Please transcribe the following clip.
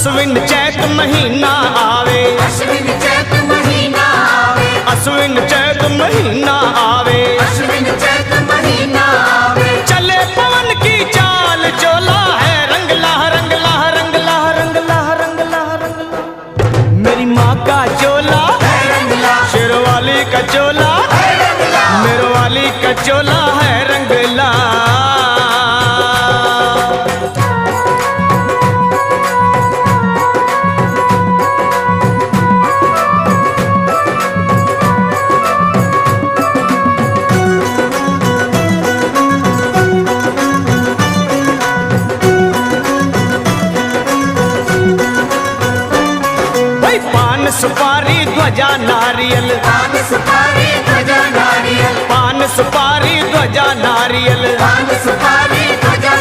अश्विन चैत महीना आवे, अश्विन चैत महीना आवे, अश्विन चैत महीना आवे, अश्विन चैत महीना आवे। चले पवन की चाल चोला है रंगला रंगला रंगला रंगला रंगला रंगला। मेरी माँ का चोला है रंगला, शेरवाली का चोला, है रंगला, मेरवाली का चोला है रंगला। पान सुपारी ध्वजा नारियल, पान सुपारी ध्वजा नारियल, पान सुपारी ध्वजा नारियल, पान सुपारी ध्वजा